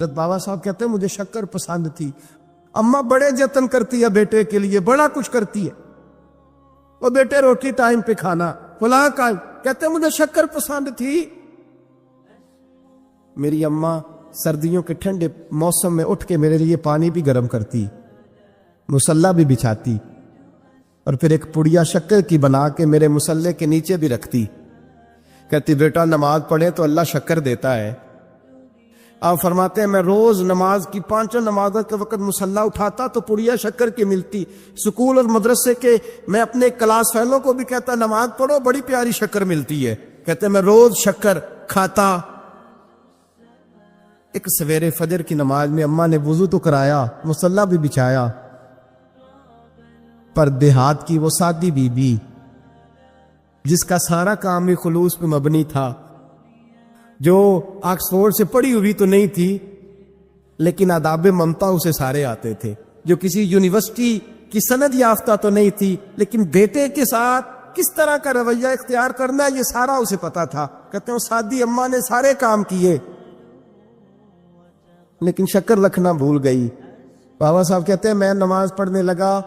بابا صاحب کہتے ہیں مجھے شکر پسند تھی، اماں بڑے جتن کرتی ہے بیٹے کے لیے، بڑا کچھ کرتی ہے، وہ بیٹے روٹی ٹائم پہ کھانا فلاں کا، کہتے ہیں مجھے شکر پسند تھی۔ میری اماں سردیوں کے ٹھنڈے موسم میں اٹھ کے میرے لیے پانی بھی گرم کرتی، مصلی بھی بچھاتی، اور پھر ایک پڑیا شکر کی بنا کے میرے مصلی کے نیچے بھی رکھتی، کہتی بیٹا نماز پڑھے تو اللہ شکر دیتا ہے۔ آپ فرماتے ہیں میں روز نماز کی 5 نمازوں کے وقت مصلی اٹھاتا تو پڑیا شکر کی ملتی۔ سکول اور مدرسے کے میں اپنے کلاس فیلوں کو بھی کہتا نماز پڑھو بڑی پیاری شکر ملتی ہے، کہتے میں روز شکر کھاتا۔ ایک سویرے فجر کی نماز میں اماں نے وضو تو کرایا، مصلی بھی بچھایا، پر دیہات کی وہ سادی بی بی جس کا سارا کام ہی خلوص پہ مبنی تھا، جو آکسفورڈ سے پڑھی ہوئی تو نہیں تھی لیکن آداب ممتا اسے سارے آتے تھے، جو کسی یونیورسٹی کی سند یافتہ تو نہیں تھی لیکن بیٹے کے ساتھ کس طرح کا رویہ اختیار کرنا ہے یہ سارا اسے پتا تھا۔ کہتے ہیں سادی اماں نے سارے کام کیے لیکن شکر رکھنا بھول گئی۔ بابا صاحب کہتے ہیں میں نماز پڑھنے لگا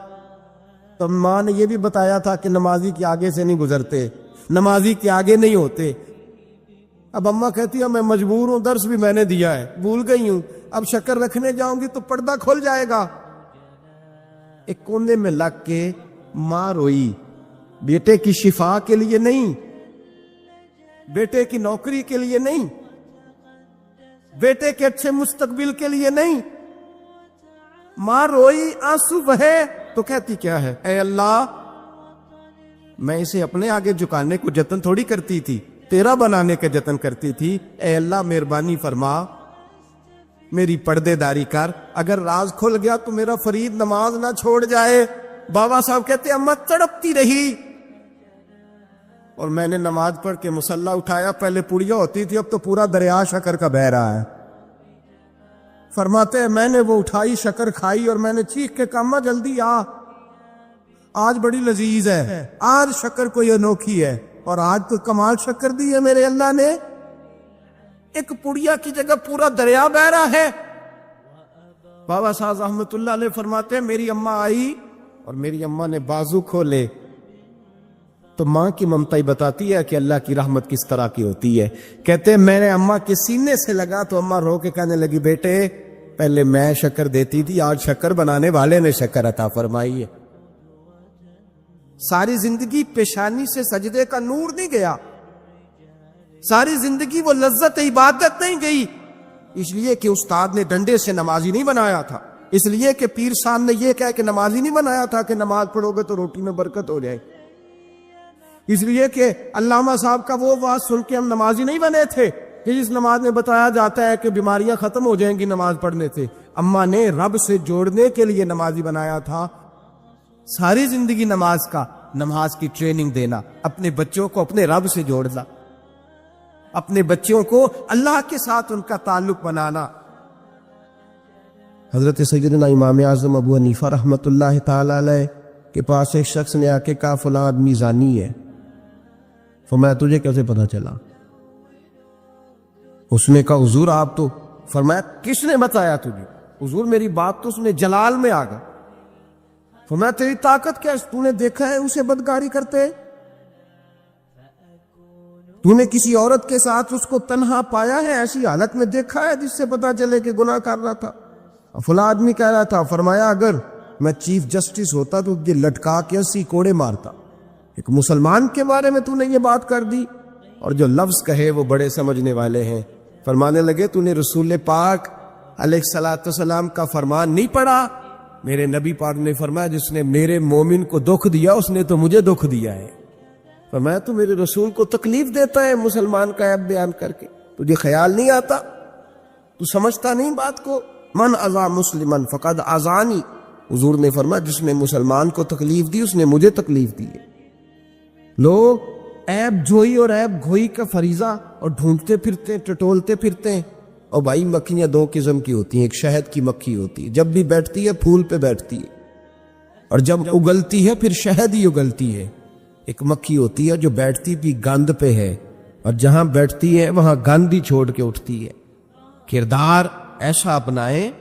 تو ماں نے یہ بھی بتایا تھا کہ نمازی کے آگے سے نہیں گزرتے، نمازی کے آگے نہیں ہوتے۔ اب اماں کہتی ہے میں مجبور ہوں، درس بھی میں نے دیا ہے، بھول گئی ہوں، اب شکر رکھنے جاؤں گی تو پردہ کھل جائے گا۔ ایک کونے میں لگ کے ماں روئی، بیٹے کی شفا کے لیے نہیں، بیٹے کی نوکری کے لیے نہیں، بیٹے کے اچھے مستقبل کے لیے نہیں، ماں روئی، آنسو بہے تو کہتی کیا ہے، اے اللہ میں اسے اپنے آگے جھکانے کو جتن تھوڑی کرتی تھی، تیرا بنانے کا جتن کرتی تھی، اے اللہ مہربانی فرما میری پردے داری کر، اگر راز کھل گیا تو میرا فرید نماز نہ چھوڑ جائے۔ بابا صاحب کہتے اماں تڑپتی رہی اور میں نے نماز پڑھ کے مصلی اٹھایا، پہلے پڑیا ہوتی تھی اب تو پورا دریا شکر کا بہ رہا ہے۔ فرماتے ہیں میں نے وہ اٹھائی، شکر کھائی اور میں نے چیخ کے کہا اماں جلدی آج بڑی لذیذ ہے، آج شکر کوئی انوکھی ہے، اور آج تو کمال شکر دی ہے میرے اللہ نے، ایک پڑیا کی جگہ پورا دریا بہ رہا ہے۔ بابا صاحب رحمت اللہ علیہ فرماتے ہیں میری اماں آئی اور میری اماں نے بازو کھولے تو ماں کی ممتا ہی بتاتی ہے کہ اللہ کی رحمت کس طرح کی ہوتی ہے۔ کہتے ہیں میں نے اماں کے سینے سے لگا تو اماں رو کے کہنے لگی بیٹے پہلے میں شکر دیتی تھی، آج شکر بنانے والے نے شکر عطا فرمائی ہے۔ ساری زندگی پیشانی سے سجدے کا نور نہیں گیا، ساری زندگی وہ لذت عبادت نہیں گئی، اس لیے کہ استاد نے ڈنڈے سے نمازی نہیں بنایا تھا، اس لیے کہ پیر صاحب نے یہ کہا کہ نمازی نہیں بنایا تھا کہ نماز پڑھو گے تو روٹی میں برکت ہو جائے، اس لیے کہ علامہ صاحب کا وہ واز سن کے ہم نمازی نہیں بنے تھے کہ جس نماز میں بتایا جاتا ہے کہ بیماریاں ختم ہو جائیں گی نماز پڑھنے سے۔ اماں نے رب سے جوڑنے کے لیے نمازی بنایا تھا۔ ساری زندگی نماز کی ٹریننگ دینا، اپنے بچوں کو اپنے رب سے جوڑنا، اپنے بچوں کو اللہ کے ساتھ ان کا تعلق بنانا۔ حضرت سیدنا امام اعظم ابو حنیفہ رحمت اللہ تعالی علیہ کے پاس ایک شخص نے آ کے کہا فلاں آدمی زانی ہے۔ فرمایا تجھے کیسے پتا چلا؟ اس نے کہا حضور آپ تو، فرمایا کس نے بتایا تجھے؟ حضور میری بات تو اس نے جلال میں آ گئی۔ فرمایا تیری طاقت کیا ہے؟ تو نے دیکھا ہے اسے بدکاری کرتے؟ تو نے کسی عورت کے ساتھ اس کو تنہا پایا ہے، ایسی حالت میں دیکھا ہے جس سے پتا چلے کہ گناہ کر رہا تھا؟ فلاں آدمی کہہ رہا تھا۔ فرمایا اگر میں چیف جسٹس ہوتا تو یہ لٹکا کے 80 کوڑے مارتا۔ ایک مسلمان کے بارے میں تو نے یہ بات کر دی، اور جو لفظ کہے وہ بڑے سمجھنے والے ہیں۔ فرمانے لگے تو نے رسول پاک علیہ الصلوۃ والسلام کا فرمان نہیں پڑھا؟ میرے نبی پاک نے فرمایا جس نے میرے مومن کو دکھ دیا اس نے تو مجھے دکھ دیا ہے۔ فرمایا تو میرے رسول کو تکلیف دیتا ہے مسلمان کا عیب بیان کر کے، تجھے خیال نہیں آتا؟ تو سمجھتا نہیں بات کو؟ من اذا مسلمن فقد اذانی، حضور نے فرمایا جس نے مسلمان کو تکلیف دی اس نے مجھے تکلیف دی ہے۔ لوگ عیب جوئی اور عیب گھوئی کا فریضہ اور ڈھونڈتے پھرتے ٹٹولتے پھرتے ہیں۔ اور بھائی مکھیاں 2 قسم کی ہوتی ہیں، ایک شہد کی مکھی ہوتی ہے، جب بھی بیٹھتی ہے پھول پہ بیٹھتی ہے، اور جب اگلتی ہے پھر شہد ہی اگلتی ہے۔ ایک مکھی ہوتی ہے جو بیٹھتی بھی گند پہ ہے اور جہاں بیٹھتی ہے وہاں گند ہی چھوڑ کے اٹھتی ہے۔ کردار ایسا اپنائیں،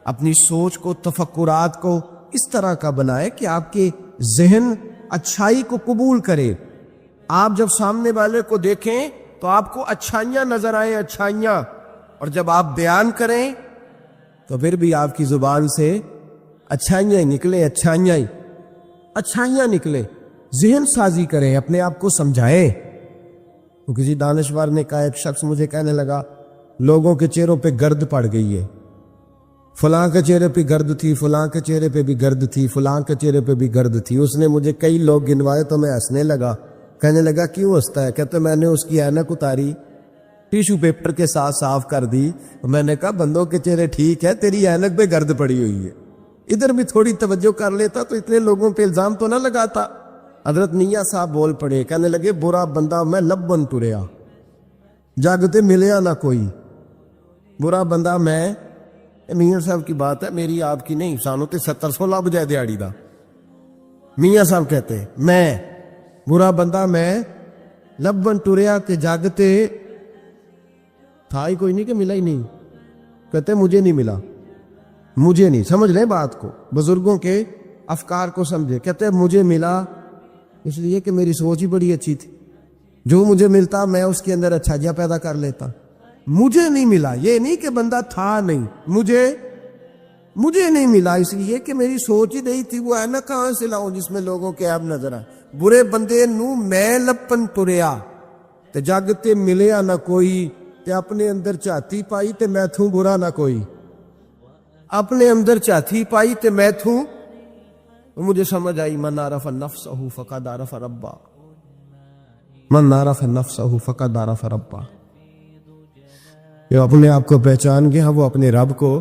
اپنی سوچ کو، تفکرات کو اس طرح کا بنائیں کہ آپ کے ذہن اچھائی کو قبول کرے. آپ جب سامنے والے کو دیکھیں تو آپ کو اچھائیاں نظر آئیں، اچھائیاں، اور جب آپ بیان کریں تو پھر بھی آپ کی زبان سے اچھائیاں ہی نکلے، اچھائیاں نکلے. ذہن سازی کریں، اپنے آپ کو سمجھائیں. تو کسی دانشور نے کہا، ایک شخص مجھے کہنے لگا لوگوں کے چہروں پہ گرد پڑ گئی ہے، فلاں کے چہرے پہ گرد تھی، فلاں کے چہرے پہ بھی گرد تھی، فلاں کے چہرے پہ بھی گرد تھی. اس نے مجھے کئی لوگ گنوائے تو میں ہنسنے لگا. کہنے لگا کیوں ہنستا ہے؟ کہتے میں نے اس کی اینک اتاری، ٹیشو پیپر کے ساتھ صاف کر دی. میں نے کہا بندوں کے چہرے ٹھیک ہے، تیری اینک پہ گرد پڑی ہوئی ہے. ادھر بھی تھوڑی توجہ کر لیتا تو اتنے لوگوں پہ الزام تو نہ لگاتا. حضرت میاں صاحب بول پڑے، کہنے لگے برا بندہ میں لبن ٹریا، جاگتے ملیا نہ کوئی. برا بندہ میں، میاں صاحب کی بات ہے، میری آپ کی نہیں. سانو تے 70 بجائے دیہڑی دا. میاں صاحب کہتے میں برا بندہ میں لبن ٹریا کہ جاگتے تھا ہی کوئی نہیں، کہ ملا ہی نہیں. کہتے مجھے نہیں ملا، مجھے نہیں. سمجھ لیں بات کو، بزرگوں کے افکار کو سمجھے. کہتے مجھے ملا اس لیے کہ میری سوچ ہی بڑی اچھی تھی، جو مجھے ملتا میں اس کے اندر اچھائیاں پیدا کر لیتا. مجھے نہیں ملا یہ نہیں کہ بندہ تھا نہیں، مجھے نہیں ملا اس لیے کہ میری سوچ ہی نہیں تھی. وہ ہے نا کہاں سے لاؤں جس میں لوگوں کے عیب نظر آئے. برے بندے نو میں لپن ٹریا تے جاگتے ملیا نہ کوئی، تے اپنے اندر چاہتی پائی تے میں تھوں برا نہ کوئی. اپنے اندر چاہتی پائی تے میں تھوں. مجھے سمجھ آئی من عرف نفسہ فقد عرف ربہ، من عرف نفسہ فقد عرف ربہ. جو اپنے آپ کو پہچان گیا وہ اپنے رب کو.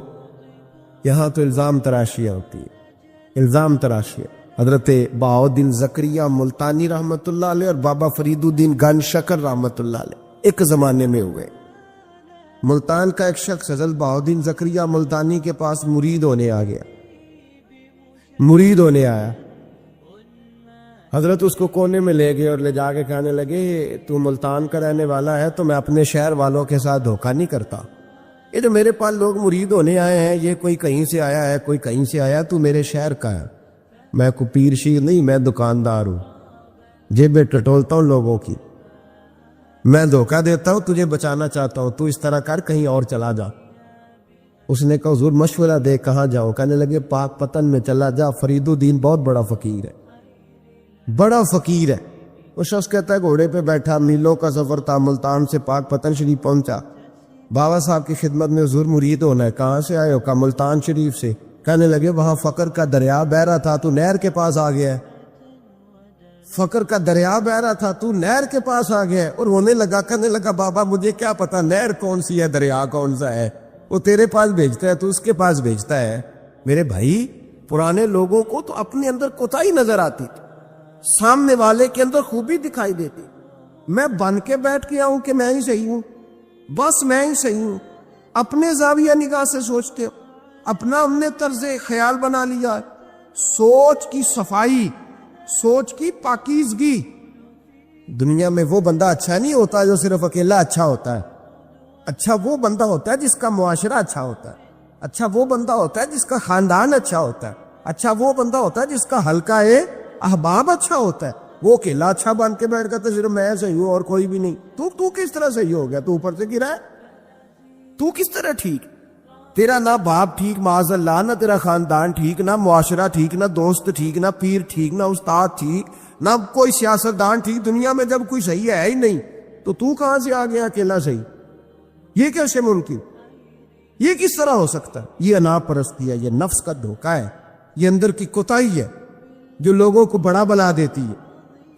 یہاں تو الزام تراشیاں ہوتی ہے، الزام تراشیاں. حضرت بہاؤالدین زکریہ ملتانی رحمۃ اللہ علیہ اور بابا فرید الدین گن شکر رحمۃ اللہ علیہ ایک زمانے میں ہوئے. ملتان کا ایک شخص حضرت بہاؤالدین زکریہ ملتانی کے پاس مرید ہونے آ گیا، مرید ہونے آیا. حضرت اس کو کونے میں لے گئے اور لے جا کے کہنے لگے تو ملتان کا رہنے والا ہے تو میں اپنے شہر والوں کے ساتھ دھوکہ نہیں کرتا. یہ جو میرے پاس لوگ مرید ہونے آئے ہیں، یہ کوئی کہیں سے آیا ہے، کوئی کہیں سے آیا، تو میرے شہر کا ہے. میں کوئی پیر شیر نہیں، میں دکاندار ہوں، جیبیں ٹٹولتا ہوں لوگوں کی. میں دھوکہ دیتا ہوں، تجھے بچانا چاہتا ہوں، تو اس طرح کر کہیں اور چلا جا. اس نے کہا حضور مشورہ دے کہاں جاؤ؟ کہنے لگے پاک پتن میں چلا جا، فرید الدین بہت بڑا فقیر ہے، بڑا فقیر ہے. وہ شخص کہتا ہے گھوڑے پہ بیٹھا، میلوں کا سفر تھا، ملتان سے پاک پتن شریف پہنچا. بابا صاحب کی خدمت میں حضور مرید ہونا ہے. کہاں سے آئے ہو؟ کہا ملتان شریف سے. کہنے لگے وہاں فقر کا دریا بہ رہا تھا، تو نہر کے پاس آ گیا ہے. فقر کا دریا بہ رہا تھا، تو نہر کے پاس آ گیا ہے. اور رونے لگا، کہنے لگا بابا مجھے کیا پتا نہر کون سی ہے، دریا کون سا ہے، وہ تیرے پاس بھیجتا ہے، تو اس کے پاس بھیجتا ہے. میرے بھائی پرانے لوگوں کو تو اپنے اندر کوتاہی نظر آتی تھی، سامنے والے کے اندر خوبی دکھائی دیتی. میں بن کے بیٹھ کے آؤں کہ میں ہی صحیح ہوں، بس میں ہی صحیح ہوں. اپنے زاویہ نگاہ سے سوچتے ہو، اپنا ہم نے طرز خیال بنا لیا ہے. سوچ کی صفائی، سوچ کی پاکیزگی. دنیا میں وہ بندہ اچھا نہیں ہوتا جو صرف اکیلا اچھا ہوتا ہے. اچھا وہ بندہ ہوتا ہے جس کا معاشرہ اچھا ہوتا ہے. اچھا وہ بندہ ہوتا ہے جس کا خاندان اچھا ہوتا ہے. اچھا وہ بندہ ہوتا ہے جس کا حلقہ احباب اچھا ہوتا ہے. وہ اکیلا اچھا بن کے بیٹھ کرتا صرف میں صحیح ہوں اور کوئی بھی نہیں. تو کس طرح صحیح ہو گیا؟ تو اوپر سے گرا ہے. تو کس طرح ٹھیک؟ تیرا نہ باپ ٹھیک معاذ اللہ، نہ تیرا خاندان ٹھیک، نہ معاشرہ ٹھیک، نہ دوست ٹھیک، نہ پیر ٹھیک، نہ استاد ٹھیک، نہ کوئی سیاستدان ٹھیک. دنیا میں جب کوئی صحیح ہے ہی نہیں تو کہاں سے آ گیا اکیلا صحیح؟ یہ کیسے ممکن؟ یہ کس طرح ہو سکتا ہے؟ یہ انا پرستی ہے، یہ نفس کا دھوکہ ہے، یہ اندر کی کوتاہی ہے جو لوگوں کو بڑا بنا دیتی ہے،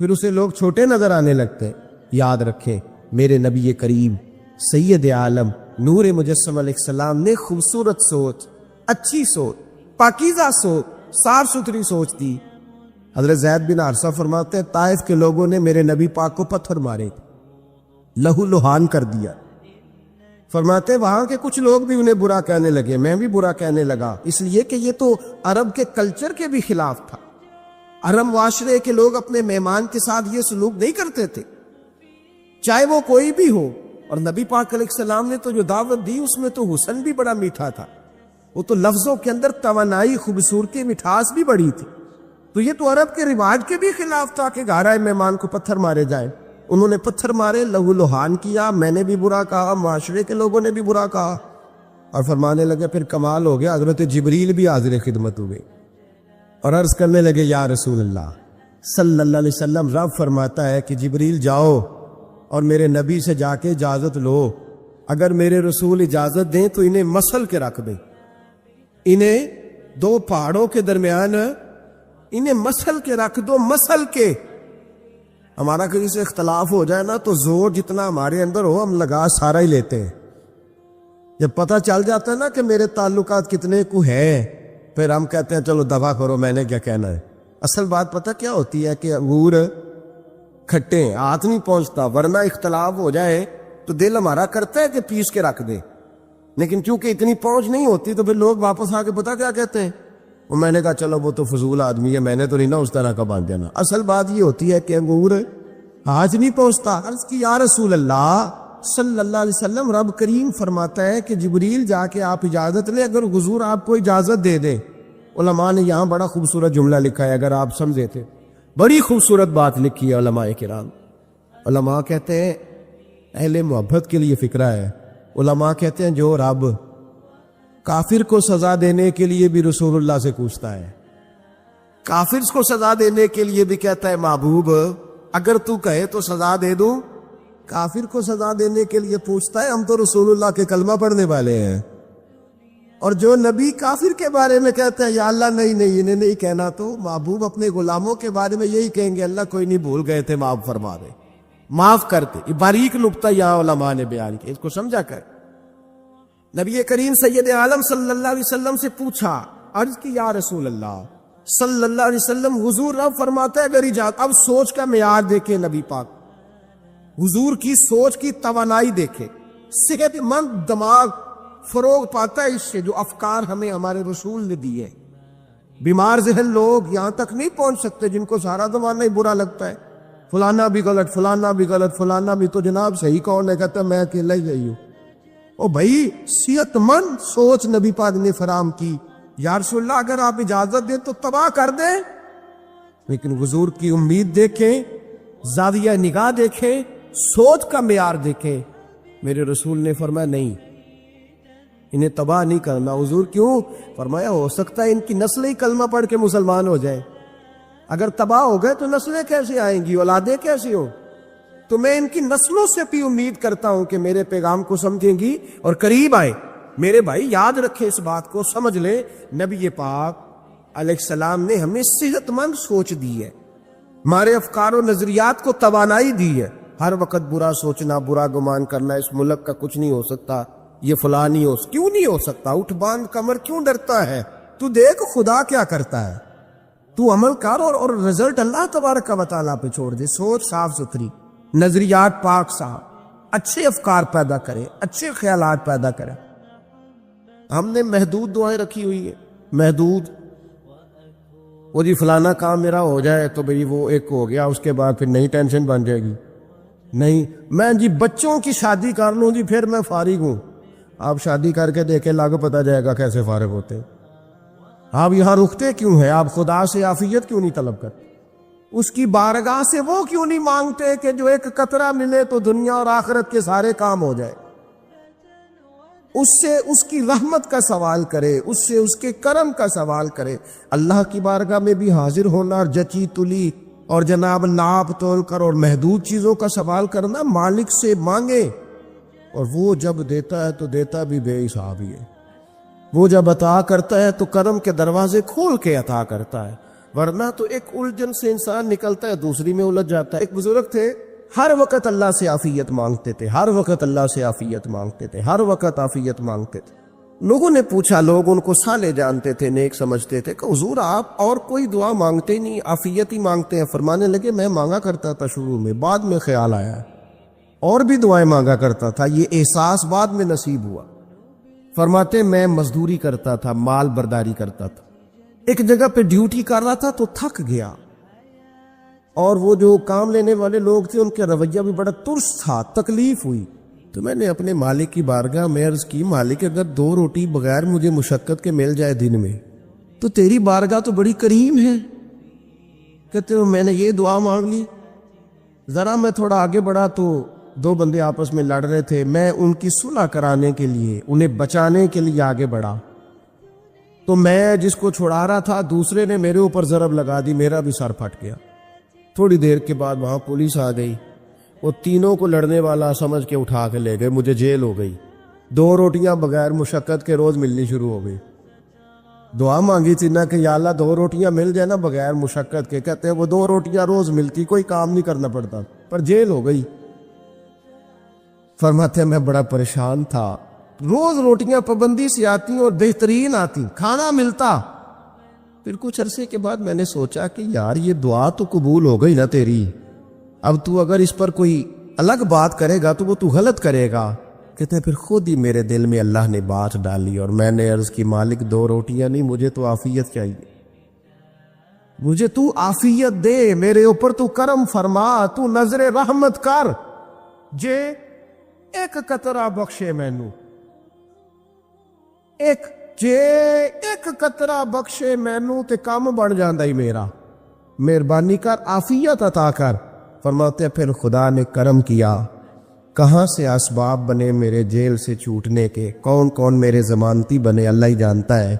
پھر اسے لوگ چھوٹے نظر آنے لگتے ہیں. یاد رکھیں میرے نبی کریم سید عالم نور مجسم علیہ السلام نے خوبصورت سوچ، اچھی سوچ، پاکیزہ سوچ، صاف ستھری سوچ دی. حضرت زید بن حارثہ فرماتے ہیں طائف کے لوگوں نے میرے نبی پاک کو پتھر مارے، لہو لہان کر دیا. فرماتے وہاں کے کچھ لوگ بھی انہیں برا کہنے لگے، میں بھی برا کہنے لگا، اس لیے کہ یہ تو عرب کے کلچر کے بھی خلاف تھا. عرب معاشرے کے لوگ اپنے مہمان کے ساتھ یہ سلوک نہیں کرتے تھے، چاہے وہ کوئی بھی ہو. اور نبی پاک علیہ السلام نے تو جو دعوت دی اس میں تو حسن بھی بڑا میٹھا تھا، وہ تو لفظوں کے اندر توانائی، خوبصورتی، مٹھاس بھی بڑی تھی۔ تو یہ تو عرب کے رواج کے بھی خلاف تھا کہ گھارائے مہمان کو پتھر مارے جائیں۔ انہوں نے پتھر مارے، لہو لہان کیا، میں نے بھی برا کہا، معاشرے کے لوگوں نے بھی برا کہا، اور فرمانے لگے پھر کمال ہو گیا، حضرت جبریل بھی حاضر خدمت ہوئے اور عرض کرنے لگے یا رسول اللہ صلی اللہ علیہ وسلم، رب فرماتا ہے کہ جبریل جاؤ اور میرے نبی سے جا کے اجازت لو، اگر میرے رسول اجازت دیں تو انہیں مسل کے رکھ دیں، انہیں دو پہاڑوں کے درمیان انہیں مسل کے رکھ دو، مسل کے۔ ہمارا کسی سے اختلاف ہو جائے نا تو زور جتنا ہمارے اندر ہو ہم لگا سارا ہی لیتے ہیں، جب پتہ چل جاتا ہے نا کہ میرے تعلقات کتنے کو ہے پھر ہم کہتے ہیں چلو دفع کرو، میں نے کیا کہنا ہے۔ اصل بات پتہ کیا ہوتی ہے کہ انگور کھٹے ہاتھ نہیں پہنچتا، ورنہ اختلاف ہو جائے تو دل ہمارا کرتا ہے کہ پیس کے رکھ دے، لیکن چونکہ اتنی پہنچ نہیں ہوتی تو پھر لوگ واپس آ کے پتہ کیا کہتے ہیں، وہ میں نے کہا چلو وہ تو فضول آدمی ہے، میں نے تو نہیں نا اس طرح کا باندھ دینا۔ اصل بات یہ ہوتی ہے کہ انگور ہاتھ نہیں پہنچتا۔ عرض کی یا رسول اللہ صلی اللہ علیہ وسلم، رب کریم فرماتا ہے کہ جبریل جا کے آپ اجازت لیں، اگر حضور آپ کو اجازت دے دے۔ علماء نے یہاں بڑا خوبصورت جملہ لکھا ہے، اگر آپ سمجھے تھے، بڑی خوبصورت بات لکھی ہے علماء کرام۔ علماء کہتے ہیں، اہل محبت کے لیے فکرہ ہے، علماء کہتے ہیں جو رب کافر کو سزا دینے کے لیے بھی رسول اللہ سے پوچھتا ہے، کافر کو سزا دینے کے لیے بھی کہتا ہے محبوب اگر تو کہے تو سزا دے دوں، کافر کو سزا دینے کے لیے پوچھتا ہے۔ ہم تو رسول اللہ کے کلمہ پڑھنے والے ہیں، اور جو نبی کافر کے بارے میں کہتے ہیں یا اللہ نہیں انہیں نہیں کہنا، تو محبوب اپنے غلاموں کے بارے میں یہی کہیں گے اللہ کوئی نہیں، بھول گئے تھے، معاف فرما دے، معاف کرتے۔ یہ باریک نقطہ یہاں علماء نے بیان کیا، اس کو سمجھا کر۔ نبی کریم سید عالم صلی اللہ علیہ وسلم سے پوچھا، عرض کی یا رسول اللہ صلی اللہ علیہ وسلم، حضور رب فرماتا ہے اگر اجازت۔ اب سوچ کا معیار دیکھے نبی پاک، حضور کی سوچ کی توانائی دیکھے، صحت مند دماغ فروغ پاتا ہے اس سے جو افکار ہمیں ہمارے رسول نے دیے۔ بیمار ذہن لوگ یہاں تک نہیں پہنچ سکتے جن کو سارا زمانہ ہی برا لگتا ہے، فلانا بھی غلط، فلانا بھی غلط، فلانا بھی، تو جناب صحیح کون ہے؟ کہتا ہے میں اکیلا ہی صحیح ہوں۔ او بھائی صحت مند سوچ نبی پاک نے فراہم کی، یا رسول اللہ اگر آپ اجازت دیں تو تباہ کر دیں، لیکن حضور کی امید دیکھیں، زاویہ نگاہ دیکھیں، سوچ کا معیار دیکھیں۔ میرے رسول نے فرمایا نہیں، انہیں تباہ نہیں کرنا۔ حضور کیوں؟ فرمایا ہو سکتا ہے ان کی نسلیں ہی کلمہ پڑھ کے مسلمان ہو جائیں، اگر تباہ ہو گئے تو نسلیں کیسے آئیں گی، اولادیں کیسے ہوں؟ تو میں ان کی نسلوں سے بھی امید کرتا ہوں کہ میرے پیغام کو سمجھیں گی اور قریب آئے۔ میرے بھائی یاد رکھیں اس بات کو، سمجھ لیں نبی پاک علیہ السلام نے ہمیں صحت مند سوچ دی ہے، ہمارے افکار و نظریات کو توانائی دی ہے۔ ہر وقت برا سوچنا، برا گمان کرنا، اس ملک کا کچھ نہیں ہو سکتا، یہ فلاں نہیں ہو، کیوں نہیں ہو سکتا؟ اٹھ باندھ کمر کیوں ڈرتا ہے؟ تو دیکھ خدا کیا کرتا ہے، تو عمل کر اور رزلٹ اللہ تبارک و تعالیٰ پہ چھوڑ دے۔ سوچ صاف ستھری، نظریات پاک صاف، اچھے افکار پیدا کرے، اچھے خیالات پیدا کرے۔ ہم نے محدود دعائیں رکھی ہوئی ہیں، محدود، وہ جی فلانا کام میرا ہو جائے تو بھئی وہ ایک ہو گیا، اس کے بعد پھر نئی ٹینشن بن جائے گی۔ نہیں، میں جی بچوں کی شادی کر لوں جی پھر میں فارغ ہوں۔ آپ شادی کر کے دیکھیں، لاگو پتہ جائے گا کیسے فارغ ہوتے۔ آپ یہاں رکتے کیوں ہیں؟ آپ خدا سے عافیت کیوں نہیں طلب کرتے؟ اس کی بارگاہ سے وہ کیوں نہیں مانگتے کہ جو ایک قطرہ ملے تو دنیا اور آخرت کے سارے کام ہو جائے؟ اس سے اس کی رحمت کا سوال کرے، اس سے اس کے کرم کا سوال کرے۔ اللہ کی بارگاہ میں بھی حاضر ہونا اور جچی تلی اور جناب ناپ تول کر اور محدود چیزوں کا سوال کرنا، مالک سے مانگے، اور وہ جب دیتا ہے تو دیتا بھی بے حساب ہی ہے۔ وہ جب عطا کرتا ہے تو کرم کے دروازے کھول کے عطا کرتا ہے، ورنہ تو ایک الجھن سے انسان نکلتا ہے دوسری میں الجھ جاتا ہے۔ ایک بزرگ تھے، ہر وقت اللہ سے عافیت مانگتے تھے، ہر وقت اللہ سے عافیت مانگتے تھے، ہر وقت عافیت مانگتے تھے۔ لوگوں نے پوچھا، لوگ ان کو صالح جانتے تھے، نیک سمجھتے تھے، کہ حضور آپ اور کوئی دعا مانگتے نہیں، عافیت ہی مانگتے ہیں۔ فرمانے لگے میں مانگا کرتا تھا شروع میں، بعد میں خیال آیا اور بھی دعائیں مانگا کرتا تھا، یہ احساس بعد میں نصیب ہوا۔ فرماتے میں مزدوری کرتا تھا، مال برداری کرتا تھا، ایک جگہ پہ ڈیوٹی کر رہا تھا تو تھک گیا، اور وہ جو کام لینے والے لوگ تھے ان کے رویہ بھی بڑا ترس تھا، تکلیف ہوئی، تو میں نے اپنے مالک کی بارگاہ میں عرض کی مالک اگر 2 روٹی بغیر مجھے مشقت کے مل جائے دن میں تو تیری بارگاہ تو بڑی کریم ہے. کہتے ہو میں نے یہ دعا مانگ لی. ذرا میں تھوڑا آگے بڑھا تو 2 بندے آپس میں لڑ رہے تھے. میں ان کی صلح کرانے کے لیے انہیں بچانے کے لیے آگے بڑھا تو میں جس کو چھڑا رہا تھا دوسرے نے میرے اوپر ضرب لگا دی, میرا بھی سر پھٹ گیا. تھوڑی دیر کے بعد وہاں پولیس آ گئی. وہ تینوں کو لڑنے والا سمجھ کے اٹھا کے لے گئے. مجھے جیل ہو گئی. 2 روٹیاں بغیر مشقت کے روز ملنی شروع ہو گئی. دعا مانگی تھی نا کہ یا اللہ 2 روٹیاں مل جائے نا بغیر مشقت کے. کہتے ہیں وہ 2 روٹیاں روز ملتی, کوئی کام نہیں کرنا پڑتا, پر جیل ہو گئی. فرماتے ہیں میں بڑا پریشان تھا. روز روٹیاں پابندی سے آتی اور بہترین آتی, کھانا ملتا. پھر کچھ عرصے کے بعد میں نے سوچا کہ یار یہ دعا تو قبول ہو گئی نا تیری, اب تو اگر اس پر کوئی الگ بات کرے گا تو وہ تو غلط کرے گا. کہتے ہیں پھر خود ہی میرے دل میں اللہ نے بات ڈالی اور میں نے عرض کی مالک 2 روٹیاں نہیں, مجھے تو عافیت چاہیے. مجھے تو عافیت دے, میرے اوپر تو کرم فرما, تو نظر رحمت کر جے ایک قطرہ بخشے مینوں, ایک قطرہ بخشے مینوں تے کام بن جاندا ہی میرا. مہربانی کر, عافیت عطا کر. فرماتے ہیں پھر خدا نے کرم کیا. کہاں سے اسباب بنے میرے جیل سے چھوٹنے کے, کون کون میرے ضمانتی بنے اللہ ہی جانتا ہے.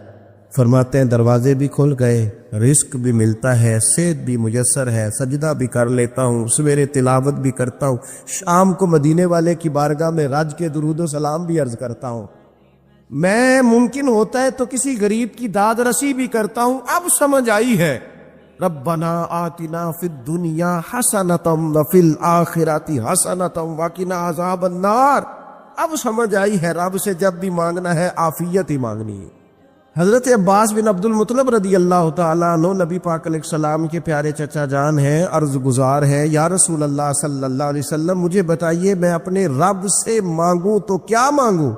فرماتے ہیں دروازے بھی کھل گئے, رزق بھی ملتا ہے, صحت بھی میسر ہے, سجدہ بھی کر لیتا ہوں, سویرے تلاوت بھی کرتا ہوں, شام کو مدینے والے کی بارگاہ میں رج کے درود و سلام بھی عرض کرتا ہوں. میں ممکن ہوتا ہے تو کسی غریب کی داد رسی بھی کرتا ہوں. اب سمجھ آئی ہے ربنا آتنا فی الدنیا حسنۃ وفی الآخرۃ حسنۃ وقنا عذاب النار. اب سمجھ آئی ہے رب سے جب بھی مانگنا ہے عافیت ہی مانگنی ہے. حضرت عباس بن عبد المطلب رضی اللہ تعالیٰ عنہ نبی پاک علیہ السلام کے پیارے چچا جان ہیں, عرض گزار ہے یا رسول اللہ صلی اللہ علیہ وسلم مجھے بتائیے میں اپنے رب سے مانگوں تو کیا مانگوں؟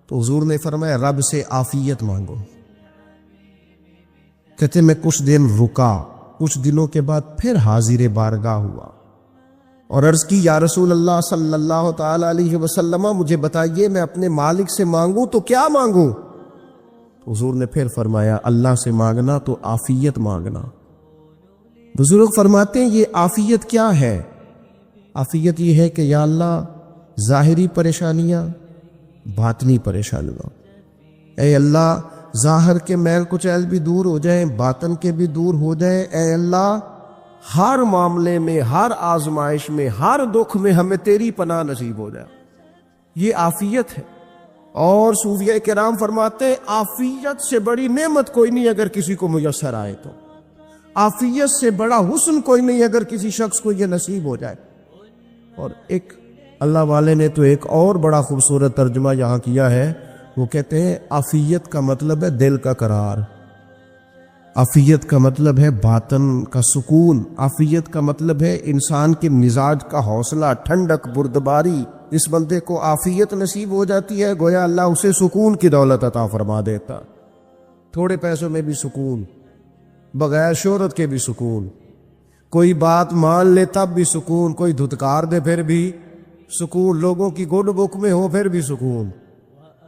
تو حضور نے فرمایا رب سے عافیت مانگو. کہتے میں کچھ دن رکا, کچھ دنوں کے بعد پھر حاضر بارگاہ ہوا اور عرض کی یا رسول اللہ صلی اللہ تعالی علیہ وسلم مجھے بتائیے میں اپنے مالک سے مانگوں تو کیا مانگوں؟ تو حضور نے پھر فرمایا اللہ سے مانگنا تو عافیت مانگنا. بزرگ فرماتے ہیں یہ عافیت کیا ہے؟ عافیت یہ ہے کہ یا اللہ ظاہری پریشانیاں, باطنی پریشانیاں, اے اللہ ظاہر کے میل کچیل بھی دور ہو جائیں, باطن کے بھی دور ہو جائیں. اے اللہ ہر معاملے میں, ہر آزمائش میں, ہر دکھ میں ہمیں تیری پناہ نصیب ہو جائے. یہ عافیت ہے. اور صوفیاء کرام فرماتے ہیں عافیت سے بڑی نعمت کوئی نہیں اگر کسی کو میسر آئے تو, عافیت سے بڑا حسن کوئی نہیں اگر کسی شخص کو یہ نصیب ہو جائے. اور ایک اللہ والے نے تو ایک اور بڑا خوبصورت ترجمہ یہاں کیا ہے, وہ کہتے ہیں عافیت کا مطلب ہے دل کا قرار, عافیت کا مطلب ہے باطن کا سکون, عافیت کا مطلب ہے انسان کے مزاج کا حوصلہ, ٹھنڈک, بردباری. اس بندے کو عافیت نصیب ہو جاتی ہے گویا اللہ اسے سکون کی دولت عطا فرما دیتا. تھوڑے پیسوں میں بھی سکون, بغیر شہرت کے بھی سکون, کوئی بات مان لے تب بھی سکون, کوئی دھتکار دے پھر بھی سکون, لوگوں کی گڈ بک میں ہو پھر بھی سکون.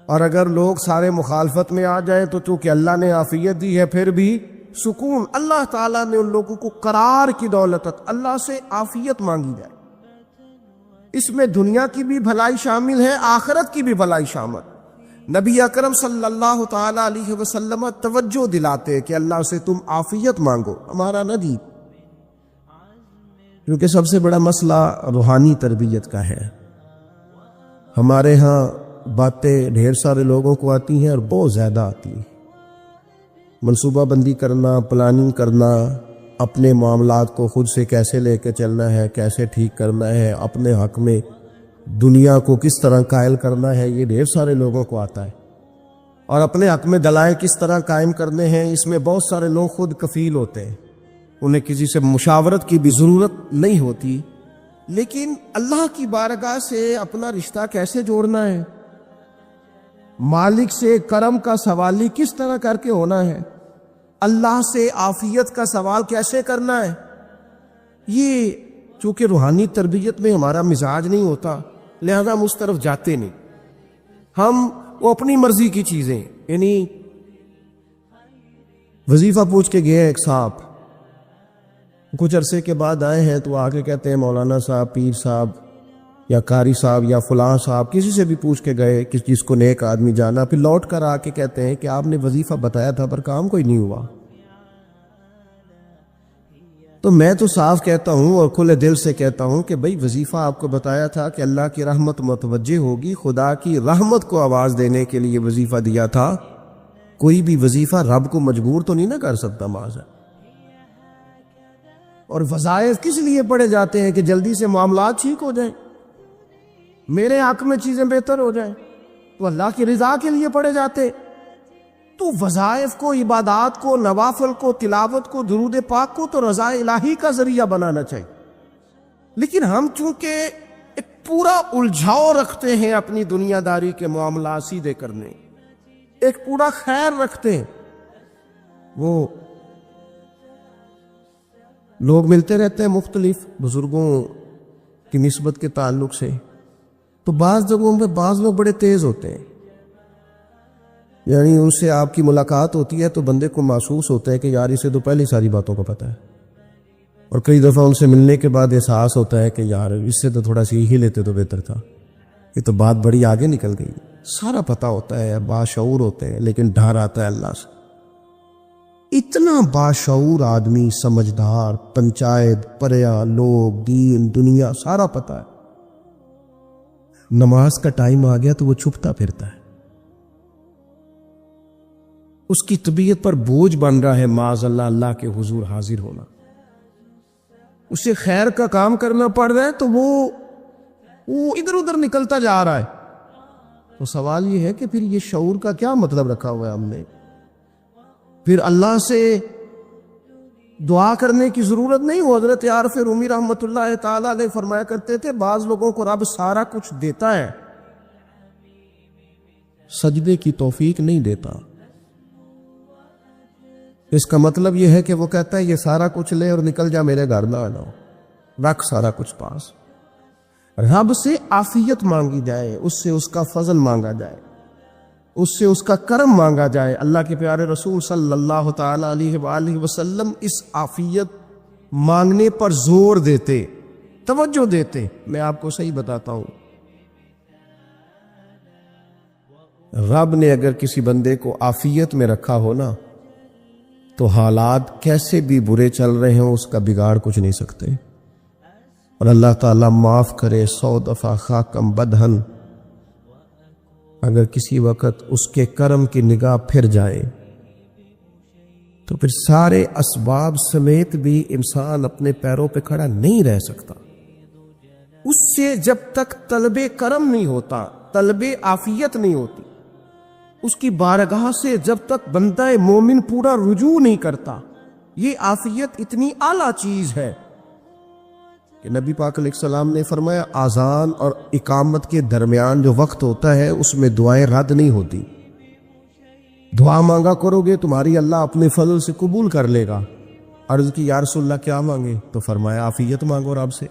اور اگر لوگ سارے مخالفت میں آ جائیں تو چونکہ اللہ نے عافیت دی ہے پھر بھی سکون. اللہ تعالیٰ نے ان لوگوں کو قرار کی دولت, اللہ سے عافیت مانگی جائے. اس میں دنیا کی بھی بھلائی شامل ہے, آخرت کی بھی بھلائی شامل. نبی اکرم صلی اللہ تعالی علیہ وسلم توجہ دلاتے کہ اللہ سے تم عافیت مانگو, ہمارا نہ دی. کیونکہ سب سے بڑا مسئلہ روحانی تربیت کا ہے. ہمارے ہاں باتیں ڈھیر سارے لوگوں کو آتی ہیں اور بہت زیادہ آتی ہیں. منصوبہ بندی کرنا, پلاننگ کرنا, اپنے معاملات کو خود سے کیسے لے کے چلنا ہے, کیسے ٹھیک کرنا ہے, اپنے حق میں دنیا کو کس طرح قائل کرنا ہے, یہ ڈھیر سارے لوگوں کو آتا ہے. اور اپنے حق میں دلائل کس طرح قائم کرنے ہیں, اس میں بہت سارے لوگ خود کفیل ہوتے ہیں, انہیں کسی سے مشاورت کی بھی ضرورت نہیں ہوتی. لیکن اللہ کی بارگاہ سے اپنا رشتہ کیسے جوڑنا ہے, مالک سے کرم کا سوالی کس طرح کر کے ہونا ہے, اللہ سے عافیت کا سوال کیسے کرنا ہے, یہ چونکہ روحانی تربیت میں ہمارا مزاج نہیں ہوتا. لہذا ہم اس طرف جاتے نہیں. ہم وہ اپنی مرضی کی چیزیں, یعنی وظیفہ پوچھ کے گئے ایک صاحب, کچھ عرصے کے بعد آئے ہیں تو آ کے کہتے ہیں مولانا صاحب, پیر صاحب یا قاری صاحب یا فلاں صاحب, کسی سے بھی پوچھ کے گئے کہ جس کو نیک آدمی جانا, پھر لوٹ کر آ کے کہتے ہیں کہ آپ نے وظیفہ بتایا تھا پر کام کوئی نہیں ہوا. تو میں تو صاف کہتا ہوں اور کھلے دل سے کہتا ہوں کہ بھئی وظیفہ آپ کو بتایا تھا کہ اللہ کی رحمت متوجہ ہوگی, خدا کی رحمت کو آواز دینے کے لیے وظیفہ دیا تھا. کوئی بھی وظیفہ رب کو مجبور تو نہیں نہ کر سکتا معاذ. اور وظائف کس لیے پڑھے جاتے ہیں کہ جلدی سے معاملات ٹھیک ہو جائیں, میرے حق میں چیزیں بہتر ہو جائیں, تو اللہ کی رضا کے لیے پڑھے جاتے. تو وظائف کو, عبادات کو, نوافل کو, تلاوت کو, درود پاک کو تو رضا الہی کا ذریعہ بنانا چاہیے. لیکن ہم چونکہ ایک پورا الجھاؤ رکھتے ہیں اپنی دنیا داری کے معاملات سیدھے کرنے, ایک پورا خیر رکھتے ہیں. وہ لوگ ملتے رہتے ہیں مختلف بزرگوں کی نسبت کے تعلق سے, تو بعض جگہوں پہ بعض لوگ بڑے تیز ہوتے ہیں, یعنی ان سے آپ کی ملاقات ہوتی ہے تو بندے کو محسوس ہوتا ہے کہ یار اسے تو پہلے ساری باتوں کا پتہ ہے, اور کئی دفعہ ان سے ملنے کے بعد احساس ہوتا ہے کہ یار اس سے تو تھوڑا سیکھ ہی لیتے تو بہتر تھا, یہ تو بات بڑی آگے نکل گئی. سارا پتہ ہوتا ہے, باشعور ہوتے ہیں, لیکن ڈر آتا ہے اللہ سے. اتنا باشعور آدمی, سمجھدار, پنچایت, پریا, لوگ, دین, دنیا سارا پتہ ہے, نماز کا ٹائم آ گیا تو وہ چھپتا پھرتا ہے. اس کی طبیعت پر بوجھ بن رہا ہے معاذ اللہ اللہ کے حضور حاضر ہونا. اسے خیر کا کام کرنا پڑ رہا ہے تو وہ ادھر ادھر نکلتا جا رہا ہے. تو سوال یہ ہے کہ پھر یہ شعور کا کیا مطلب رکھا ہوا ہے ہم نے؟ پھر اللہ سے دعا کرنے کی ضرورت نہیں ہو. حضرت عارف رومی رحمۃ اللہ تعالی علیہ فرمایا کرتے تھے بعض لوگوں کو رب سارا کچھ دیتا ہے, سجدے کی توفیق نہیں دیتا. اس کا مطلب یہ ہے کہ وہ کہتا ہے یہ سارا کچھ لے اور نکل جا, میرے گھر نہ آنا, رکھ سارا کچھ پاس. رب سے عافیت مانگی جائے, اس سے اس کا فضل مانگا جائے, اس سے اس کا کرم مانگا جائے. اللہ کے پیارے رسول صلی اللہ تعالی علیہ وآلہ وسلم اس عافیت مانگنے پر زور دیتے, توجہ دیتے. میں آپ کو صحیح بتاتا ہوں, رب نے اگر کسی بندے کو عافیت میں رکھا ہو نا, تو حالات کیسے بھی برے چل رہے ہوں اس کا بگاڑ کچھ نہیں سکتے. اور اللہ تعالیٰ معاف کرے 100 دفعہ خاکم بدہن, اگر کسی وقت اس کے کرم کی نگاہ پھر جائے تو پھر سارے اسباب سمیت بھی انسان اپنے پیروں پہ کھڑا نہیں رہ سکتا. اس سے جب تک طلب کرم نہیں ہوتا, طلب عافیت نہیں ہوتی, اس کی بارگاہ سے جب تک بندہ مومن پورا رجوع نہیں کرتا, یہ عافیت اتنی اعلیٰ چیز ہے کہ نبی پاک علیہ السلام نے فرمایا اذان اور اقامت کے درمیان جو وقت ہوتا ہے اس میں دعائیں رد نہیں ہوتی. دعا مانگا کرو گے تمہاری اللہ اپنے فضل سے قبول کر لے گا. عرض کی یا رسول اللہ کیا مانگے؟ تو فرمایا عافیت مانگو رب سے.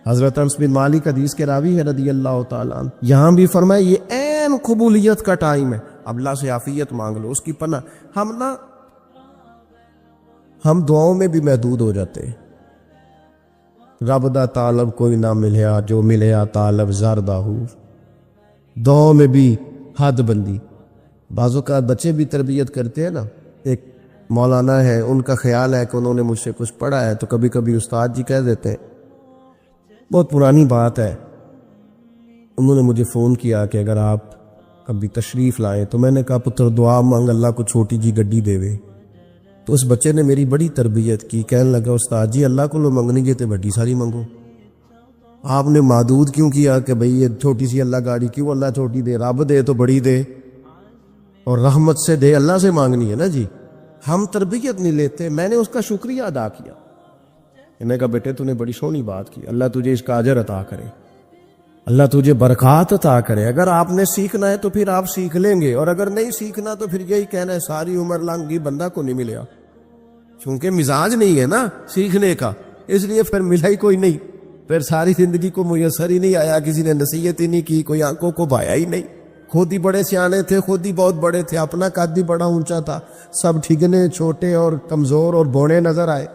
حضرت انس بن مالک حدیث کے راوی ہے رضی اللہ تعالیٰ عنہ, یہاں بھی فرمایا یہ عین قبولیت کا ٹائم ہے, اب اللہ سے عافیت مانگ لو, اس کی پناہ. ہم دعاؤں میں بھی محدود ہو جاتے ہیں. رب دا طالب کوئی نہ ملیا, جو ملیا طالب زردہ ہو. دعاؤں میں بھی حد بندی. بعض اوقات بچے بھی تربیت کرتے ہیں نا, ایک مولانا ہے, ان کا خیال ہے کہ انہوں نے مجھ سے کچھ پڑھا ہے, تو کبھی کبھی استاد جی کہہ دیتے ہیں, بہت پرانی بات ہے, انہوں نے مجھے فون کیا کہ اگر آپ کبھی تشریف لائیں, تو میں نے کہا پتر دعا مانگ اللہ کو چھوٹی جی گڈی دے وے. تو اس بچے نے میری بڑی تربیت کی, کہنے لگا استاد جی اللہ کو لو منگنی جے تے بڑی ساری منگو, آپ نے محدود کیوں کیا کہ بھئی یہ چھوٹی سی اللہ گاڑی کیوں اللہ چھوٹی دے, رب دے تو بڑی دے, اور رحمت سے دے, اللہ سے مانگنی ہے نا جی. ہم تربیت نہیں لیتے. میں نے اس کا شکریہ ادا کیا, میں نے کہا بیٹے تو نے بڑی سونی بات کی, اللہ تجھے اس کا اجر عطا کرے, اللہ تجھے برکات عطا کرے. اگر آپ نے سیکھنا ہے تو پھر آپ سیکھ لیں گے, اور اگر نہیں سیکھنا تو پھر یہی کہنا ہے ساری عمر لنگی بندہ کو نہیں ملیا, چونکہ مزاج نہیں ہے نا سیکھنے کا, اس لیے پھر ملا ہی کوئی نہیں. پھر ساری زندگی کو میسر ہی نہیں آیا، کسی نے نصیحت ہی نہیں کی، کوئی آنکھوں کو بھایا ہی نہیں، خود ہی بڑے سیانے تھے، خود ہی بہت بڑے تھے، اپنا قد بھی بڑا اونچا تھا، سب ٹھگنے چھوٹے اور کمزور اور بوڑے نظر آئے۔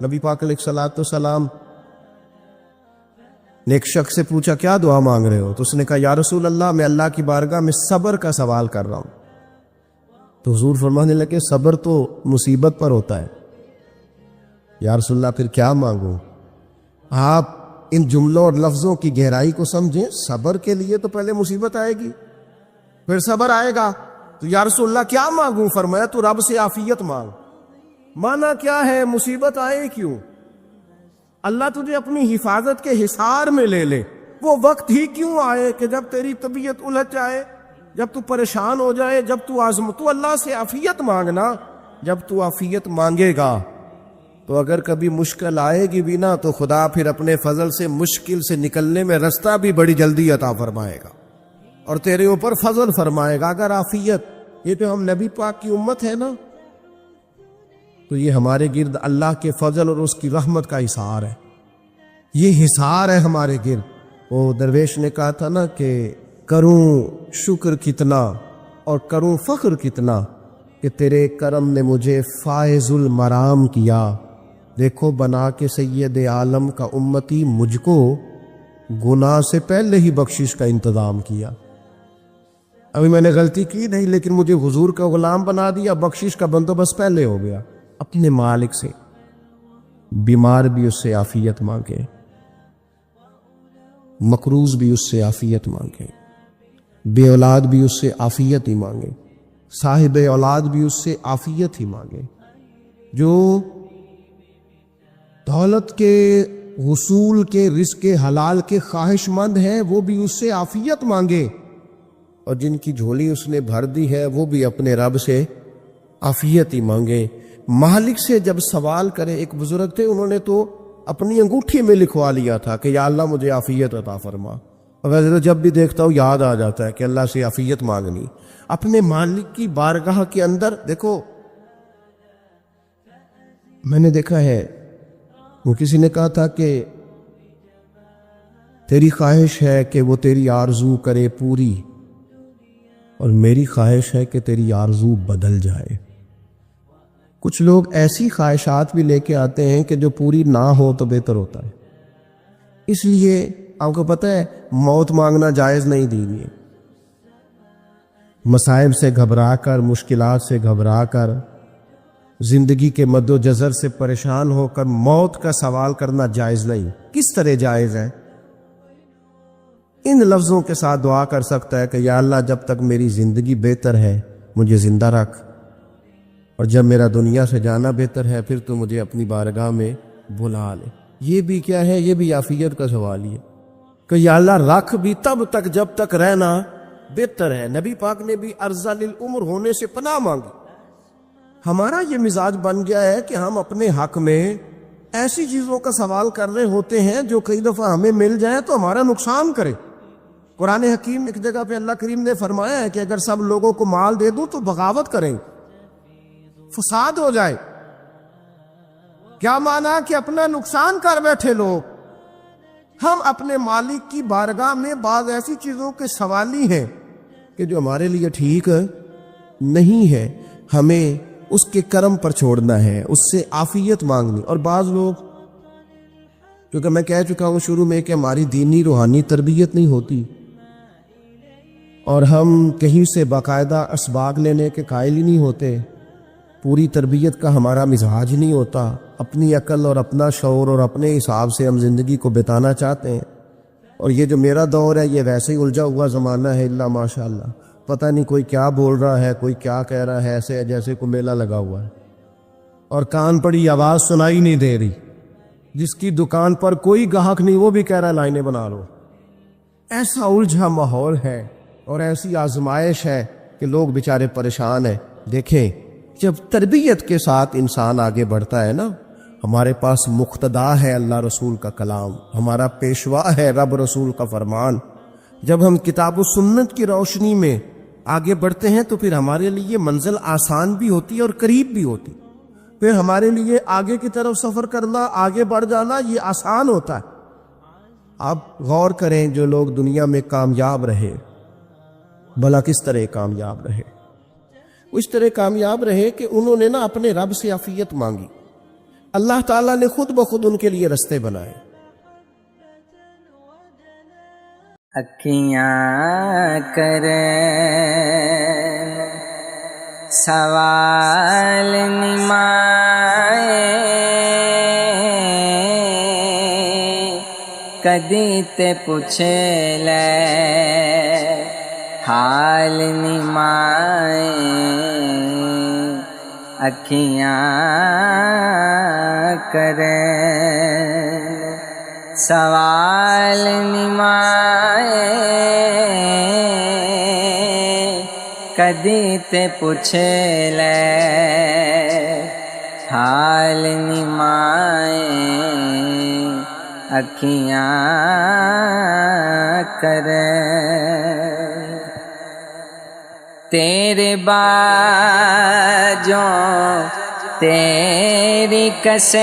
نبی پاک علیہ الصلوۃ والسلام نے ایک شخص سے پوچھا کیا دعا مانگ رہے ہو؟ تو اس نے کہا یا رسول اللہ میں اللہ کی بارگاہ میں صبر کا سوال کر رہا ہوں۔ تو حضور فرمانے لگے صبر تو مصیبت پر ہوتا ہے۔ یا رسول اللہ پھر کیا مانگوں؟ آپ ان جملوں اور لفظوں کی گہرائی کو سمجھیں، صبر کے لیے تو پہلے مصیبت آئے گی پھر صبر آئے گا۔ تو یا رسول اللہ کیا مانگوں؟ فرمایا تو رب سے عافیت مانگ۔ مانا کیا ہے؟ مصیبت آئے کیوں؟ اللہ تجھے اپنی حفاظت کے حصار میں لے لے، وہ وقت ہی کیوں آئے کہ جب تیری طبیعت الجھ جائے، جب تو پریشان ہو جائے، جب تو اللہ سے عافیت مانگنا۔ جب تو عافیت مانگے گا تو اگر کبھی مشکل آئے گی بھی نا، تو خدا پھر اپنے فضل سے مشکل سے نکلنے میں رستہ بھی بڑی جلدی عطا فرمائے گا اور تیرے اوپر فضل فرمائے گا۔ اگر عافیت، یہ تو ہم نبی پاک کی امت ہے نا، تو یہ ہمارے گرد اللہ کے فضل اور اس کی رحمت کا حصار ہے، یہ حصار ہے ہمارے گرد۔ وہ درویش نے کہا تھا نا کہ کروں شکر کتنا اور کروں فخر کتنا کہ تیرے کرم نے مجھے فائز المرام کیا۔ دیکھو بنا کے سید عالم کا امتی مجھ کو گناہ سے پہلے ہی بخشش کا انتظام کیا۔ ابھی میں نے غلطی کی نہیں، لیکن مجھے حضور کا غلام بنا دیا، بخشش کا بندوبست پہلے ہو گیا۔ اپنے مالک سے بیمار بھی اس سے عافیت مانگے، مقروض بھی اس سے عافیت مانگے، بے اولاد بھی اس سے عافیت ہی مانگے، صاحب اولاد بھی اس سے عافیت ہی مانگے، جو دولت کے حصول کے رزق حلال کے خواہش مند ہیں وہ بھی اس سے عافیت مانگے، اور جن کی جھولی اس نے بھر دی ہے وہ بھی اپنے رب سے عافیت ہی مانگے۔ مالک سے جب سوال کرے، ایک بزرگ تھے انہوں نے تو اپنی انگوٹھی میں لکھوا لیا تھا کہ یا اللہ مجھے عافیت عطا فرما، اور جب بھی دیکھتا ہوں یاد آ جاتا ہے کہ اللہ سے عافیت مانگنی اپنے مالک کی بارگاہ کے اندر۔ دیکھو میں نے دیکھا ہے، وہ کسی نے کہا تھا کہ تیری خواہش ہے کہ وہ تیری آرزو کرے پوری، اور میری خواہش ہے کہ تیری آرزو بدل جائے۔ کچھ لوگ ایسی خواہشات بھی لے کے آتے ہیں کہ جو پوری نہ ہو تو بہتر ہوتا ہے، اس لیے آپ کو پتہ ہے موت مانگنا جائز نہیں دی گئی۔ مصائب سے گھبرا کر، مشکلات سے گھبرا کر، زندگی کے مد و جزر سے پریشان ہو کر موت کا سوال کرنا جائز نہیں۔ کس طرح جائز ہے؟ ان لفظوں کے ساتھ دعا کر سکتا ہے کہ یا اللہ جب تک میری زندگی بہتر ہے مجھے زندہ رکھ، اور جب میرا دنیا سے جانا بہتر ہے پھر تو مجھے اپنی بارگاہ میں بلا لے۔ یہ بھی کیا ہے؟ یہ بھی عافیت کا سوال ہی ہے کہ یا اللہ رکھ بھی تب تک جب تک رہنا بہتر ہے۔ نبی پاک نے بھی ارذل العمر ہونے سے پناہ مانگی۔ ہمارا یہ مزاج بن گیا ہے کہ ہم اپنے حق میں ایسی چیزوں کا سوال کر رہے ہوتے ہیں جو کئی دفعہ ہمیں مل جائیں تو ہمارا نقصان کرے۔ قرآن حکیم ایک جگہ پہ اللہ کریم نے فرمایا ہے کہ اگر سب لوگوں کو مال دے دوں تو بغاوت کریں، فساد ہو جائے۔ کیا مانا؟ کہ اپنا نقصان کر بیٹھے لوگ۔ ہم اپنے مالک کی بارگاہ میں بعض ایسی چیزوں کے سوالی ہیں کہ جو ہمارے لیے ٹھیک نہیں ہے، ہمیں اس کے کرم پر چھوڑنا ہے، اس سے عافیت مانگنی۔ اور بعض لوگ، کیونکہ میں کہہ چکا ہوں شروع میں کہ ہماری دینی روحانی تربیت نہیں ہوتی، اور ہم کہیں سے باقاعدہ اسباق لینے کے قائل ہی نہیں ہوتے، پوری تربیت کا ہمارا مزاج نہیں ہوتا، اپنی عقل اور اپنا شعور اور اپنے حساب سے ہم زندگی کو بتانا چاہتے ہیں۔ اور یہ جو میرا دور ہے یہ ویسے ہی الجھا ہوا زمانہ ہے، اللہ ماشاء اللہ، پتہ نہیں کوئی کیا بول رہا ہے، کوئی کیا کہہ رہا ہے، ایسے جیسے کوئی میلہ لگا ہوا ہے اور کان پڑی آواز سنائی نہیں دے رہی۔ جس کی دکان پر کوئی گاہک نہیں وہ بھی کہہ رہا ہے لائنیں بنا لو۔ ایسا الجھا ماحول ہے اور ایسی آزمائش ہے کہ لوگ بیچارے پریشان ہیں۔ دیکھیں جب تربیت کے ساتھ انسان آگے بڑھتا ہے نا، ہمارے پاس مقتدا ہے اللہ رسول کا کلام، ہمارا پیشوا ہے رب رسول کا فرمان۔ جب ہم کتاب و سنت کی روشنی میں آگے بڑھتے ہیں تو پھر ہمارے لیے منزل آسان بھی ہوتی ہے اور قریب بھی ہوتی، پھر ہمارے لیے آگے کی طرف سفر کرنا، آگے بڑھ جانا یہ آسان ہوتا ہے۔ آپ غور کریں جو لوگ دنیا میں کامیاب رہے بھلا کس طرح کامیاب رہے؟ اس طرح کامیاب رہے کہ انہوں نے نا اپنے رب سے عافیت مانگی، اللہ تعالیٰ نے خود بخود ان کے لیے رستے بنائے۔ اکھیاں کریں سوال نمائے، کدی تے پوچھے لے حال نمائے، اکھیاں کریں سوال نمائے، کدی تے پوچھے لے حال نمائے، اکھیاں کریں تیرے باجوں تیری قسمیں،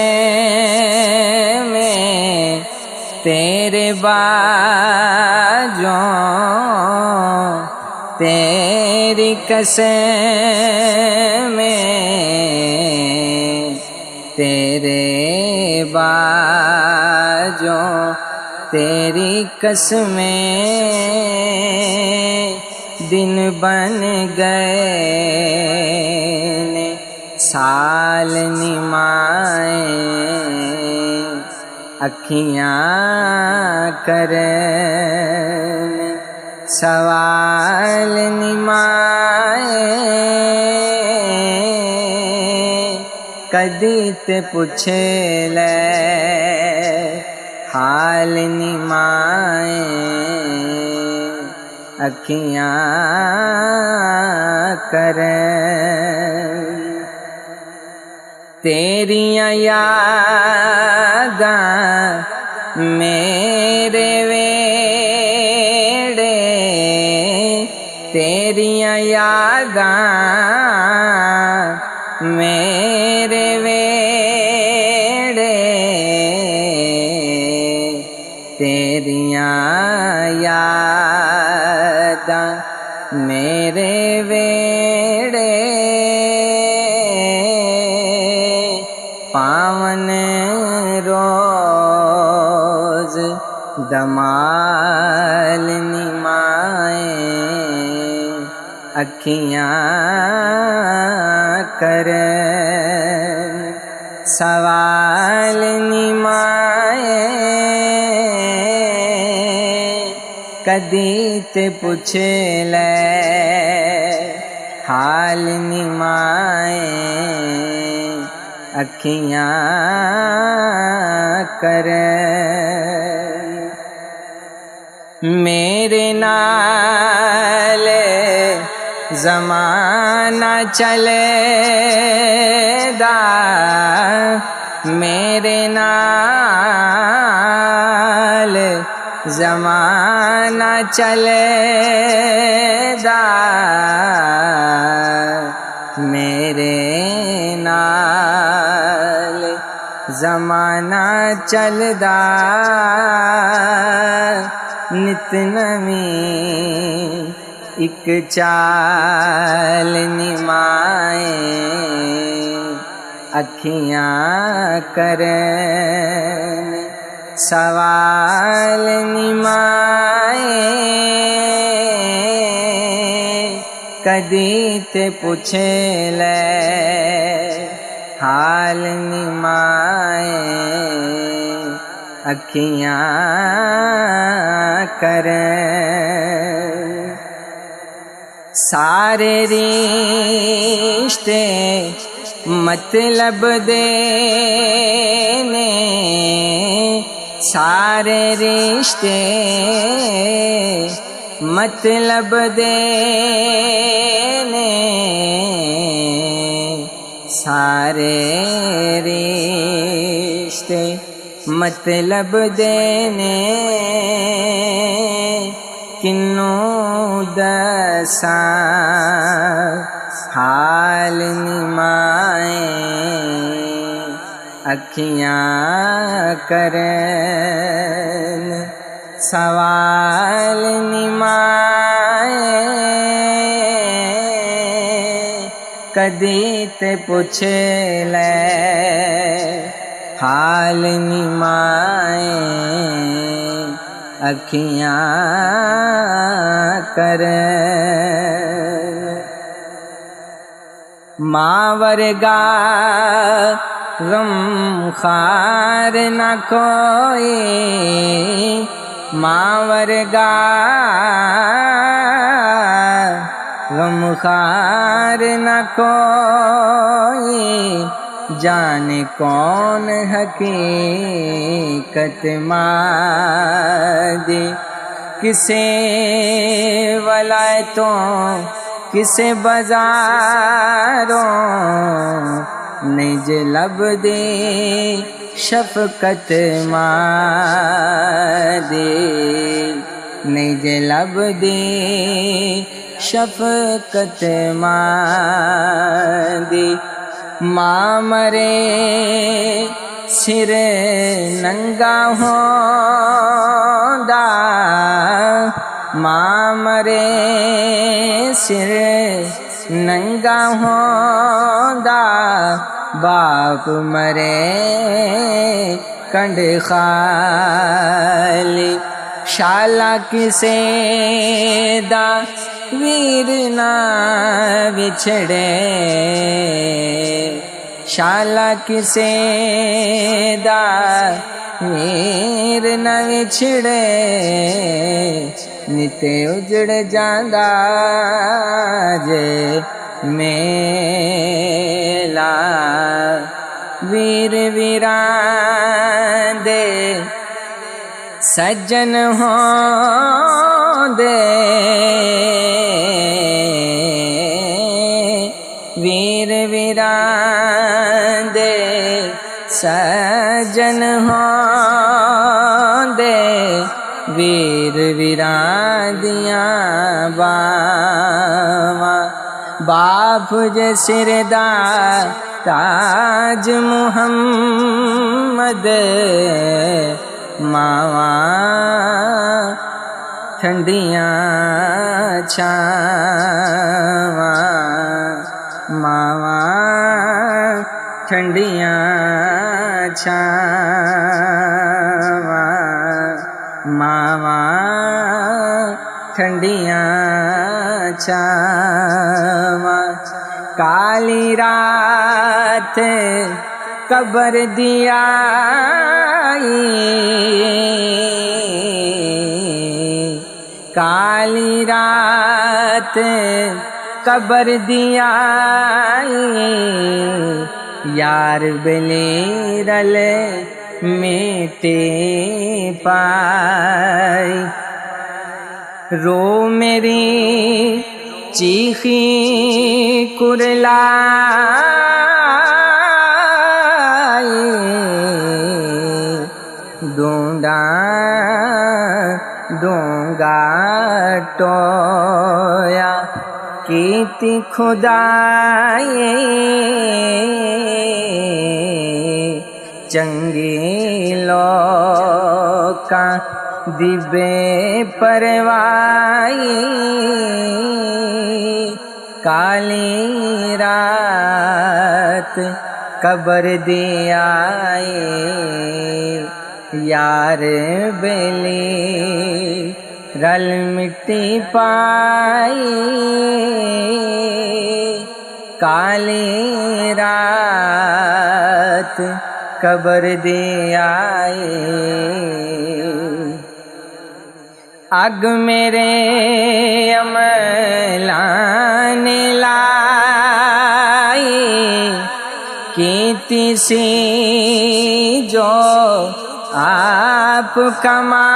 تیرے باجوں تیری قسمیں، تیرے باجوں تیری قسمیں، دن بن گئے سال نمائے، اکھیاں کریں سوال نمائے، کدی تے پوچھے لے حال نمائے، اکھیاں کریں تیریاں یاداں میرے ویڑے، تیریاں یاداں میرے ویڑے، تیریاں یاداں میرے ویڑے، پاون روز دمال نمائے، اکھیاں کریں سوال نمائے، کدی تے پوچھے لے حال نمائے، اکھیاں کریں میرے نال زمانہ چلے دا، میرے نال زمانہ چلے دا، میرے نال زمانہ چلدا، نت نویں ایک چال نمائے، اکھیاں کریں سوال نمائے، کدی تے پوچھے لے حال نمائے، اکھیاں کریں سارے رشتے مطلب دے نے، سارے رشتے مطلب دے نے، سارے رشتے مطلب دے نے، کنوں دساں حال نمائے، اکھیاں کریں سوال نمائے کدی تے پوچھ لے حال نمائے اکھیاں کر ماں ورگا غم خار نہ کوئی ماں ورگا غم خار نہ کوئی جانے کون حقیقت مادی کسے ولایتوں کسے بازاروں نج لب دے شفقت مادی نج لب دے شفقت مادی ماں مرے سر ننگا ہوندا ماں مرے سر ننگا ہوندا باپ مرے کنڈ خالی شالا کسے دا ویر نہ بچھڑے شالا کسے دا ویر نہ بچھڑے نتے اجڑ جاندا جے میلا ویر ویران دے سجن ہوں دے ویر ویران دے سجن ہوں دے ویر ویران دیاں باواں باپ جے سر دا تاج محمد ماواں ٹھنڈیاں چھاواں ماواں ٹھنڈیاں چھاواں ماواں ٹھنڈیاں چھاواں کالی رات قبر دی آئی کالی رات قبر دی آئی یار بلی رل میٹے پائی رو میری چیخی کرلائی ڈونگا ٹویا کیتی خدائی چنگی لوکاں دی بے پروائی کالی رات قبر دی آئی یار بیلی رل مٹی پائی کالی رات قبر دی آئی اگ میرے عملان لائی کیتی سی جو آپ کمائی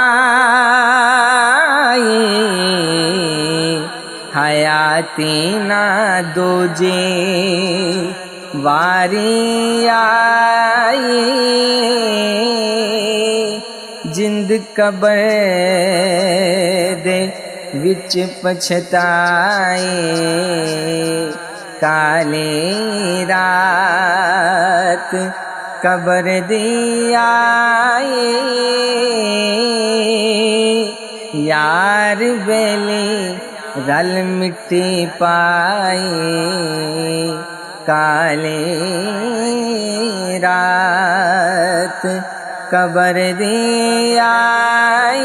حیاتی نہ دوجی واری آئی جند قبر دے وچ پچھتائی کالی رات قبر دی آئی یار بیلی رل مٹی پائی کالی رات قبر دی آئی